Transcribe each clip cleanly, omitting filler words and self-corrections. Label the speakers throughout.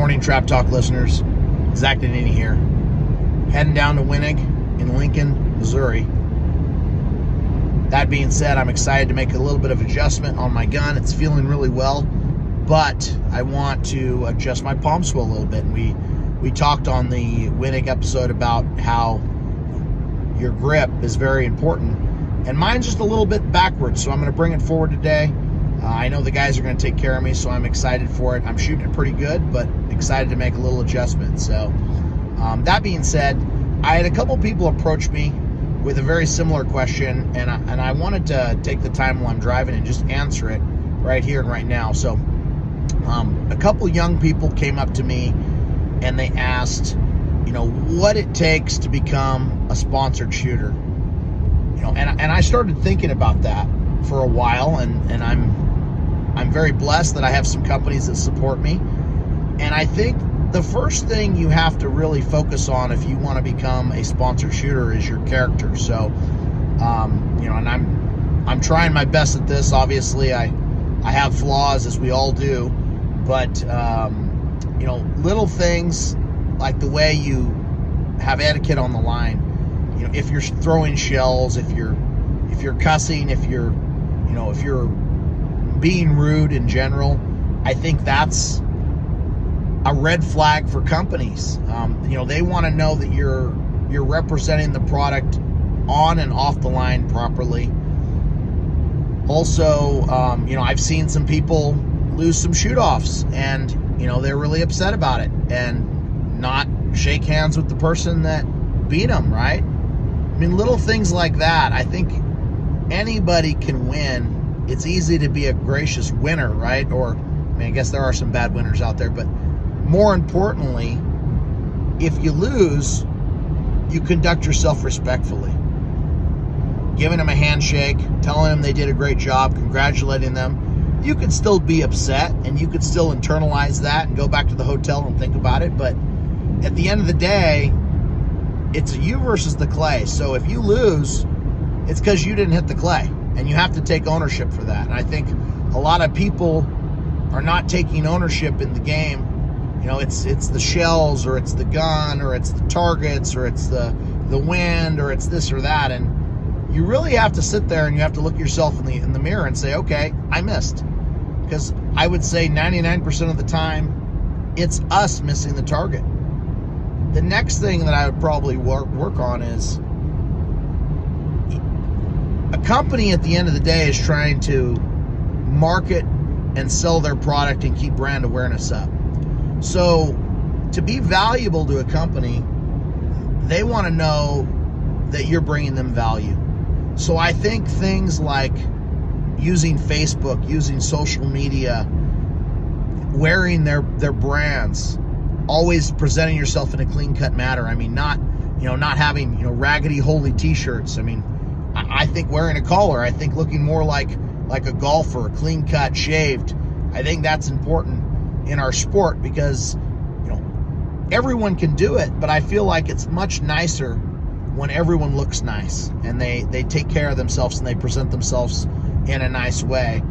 Speaker 1: morning, Trap Talk listeners. Zach Nannini here. Heading down to Wenig in Lincoln, Missouri. That being said, I'm excited to make a little bit of adjustment on my gun. It's feeling really well, but I want to adjust my palm swell a little bit. We talked on the Wenig episode about how your grip is very important, and mine's just a little bit backwards, so I'm going to bring it forward today. I know the guys are going to take care of me, so I'm excited for it. I'm shooting it pretty good, but excited to make a little adjustment. So that being said, I had a couple people approach me with a very similar question, and I wanted to take the time while I'm driving and just answer it right here and right now. So a couple young people came up to me and they asked, what it takes to become a sponsored shooter. And I started thinking about that for a while, and I'm very blessed that I have some companies that support me. And I think the first thing you have to really focus on if you want to become a sponsored shooter is your character. So, and I'm trying my best at this. Obviously, I have flaws, as we all do, but little things like the way you have etiquette on the line. If you're throwing shells, if you're cussing, if you're being rude in general, I think that's a red flag for companies. They want to know that you're representing the product on and off the line properly. Also, I've seen some people lose some shoot-offs, and they're really upset about it and not shake hands with the person that beat them, right? Little things like that. I think anybody can win. It's easy to be a gracious winner, right? Or, I guess there are some bad winners out there, but more importantly, if you lose, you conduct yourself respectfully. Giving them a handshake, telling them they did a great job, congratulating them. You could still be upset, and you could still internalize that and go back to the hotel and think about it, but at the end of the day, it's you versus the clay. So if you lose, it's because you didn't hit the clay, and you have to take ownership for that. And I think a lot of people are not taking ownership in the game. It's the shells, or it's the gun, or it's the targets, or it's the wind, or it's this or that. And you really have to sit there and you have to look yourself in the mirror and say, okay, I missed. Because I would say 99% of the time, it's us missing the target. The next thing that I would probably work on is, a company at the end of the day is trying to market and sell their product and keep brand awareness up. So to be valuable to a company, they want to know that you're bringing them value. So I think things like using Facebook, using social media, wearing their brands, always presenting yourself in a clean-cut manner. Not having raggedy holy t-shirts. I think wearing a collar, I think looking more like a golfer, clean-cut, shaved. I think that's important in our sport, because everyone can do it, but I feel like it's much nicer when everyone looks nice and they take care of themselves and they present themselves in a nice way.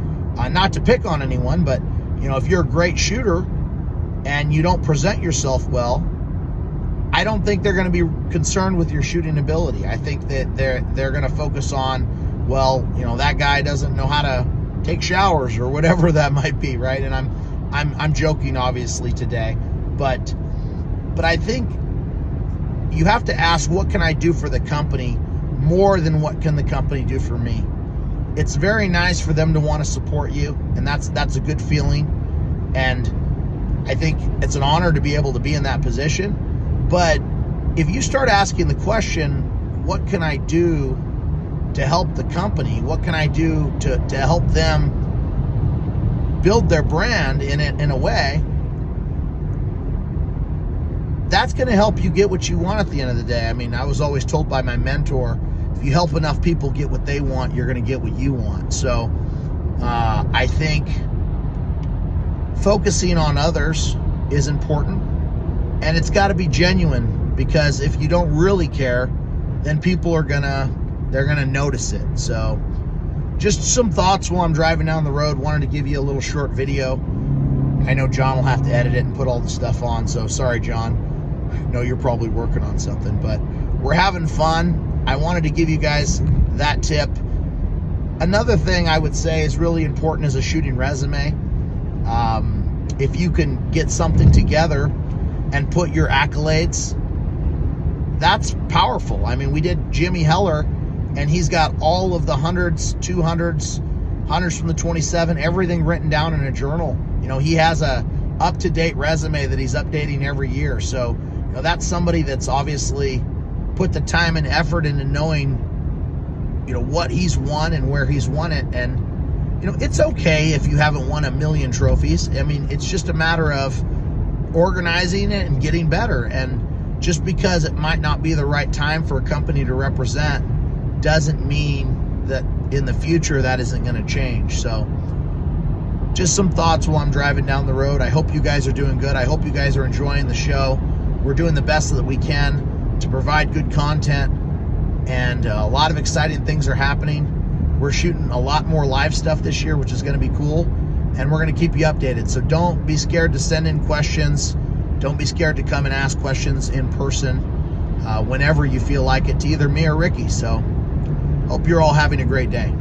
Speaker 1: Not to pick on anyone, but if you're a great shooter and you don't present yourself well, I don't think they're going to be concerned with your shooting ability. I think that they're going to focus on, that guy doesn't know how to take showers or whatever that might be, right? And I'm joking obviously today, but I think you have to ask, what can I do for the company more than what can the company do for me? It's very nice for them to want to support you, and that's a good feeling, and I think it's an honor to be able to be in that position. But if you start asking the question, what can I do to help the company? What can I do to help them build their brand in a way? That's going to help you get what you want at the end of the day. I was always told by my mentor, if you help enough people get what they want, you're going to get what you want. So I think focusing on others is important, and it's got to be genuine, because if you don't really care, then people are they're gonna notice it. So just some thoughts while I'm driving down the road. Wanted to give you a little short video. I know John will have to edit it and put all the stuff on, so sorry, John. I know you're probably working on something, but we're having fun. I wanted to give you guys that tip. Another thing I would say is really important is a shooting resume. If you can get something together and put your accolades, that's powerful. I mean, we did Jimmy Heller, and he's got all of the 100s, 200s, 100s from the 27, everything written down in a journal. You know, he has a up-to-date resume that he's updating every year. So, you know, that's somebody that's obviously put the time and effort into knowing, you know, what he's won and where he's won it. And, you know, it's okay if you haven't won a million trophies. I mean, it's just a matter of organizing it and getting better. And just because it might not be the right time for a company to represent doesn't mean that in the future that isn't going to change. So just some thoughts while I'm driving down the road. I hope you guys are doing good. I hope you guys are enjoying the show. We're doing the best that we can to provide good content, and a lot of exciting things are happening. We're shooting a lot more live stuff this year, which is going to be cool, and we're going to keep you updated. So don't be scared to send in questions. Don't be scared to come and ask questions in person whenever you feel like it, to either me or Ricky. So hope you're all having a great day.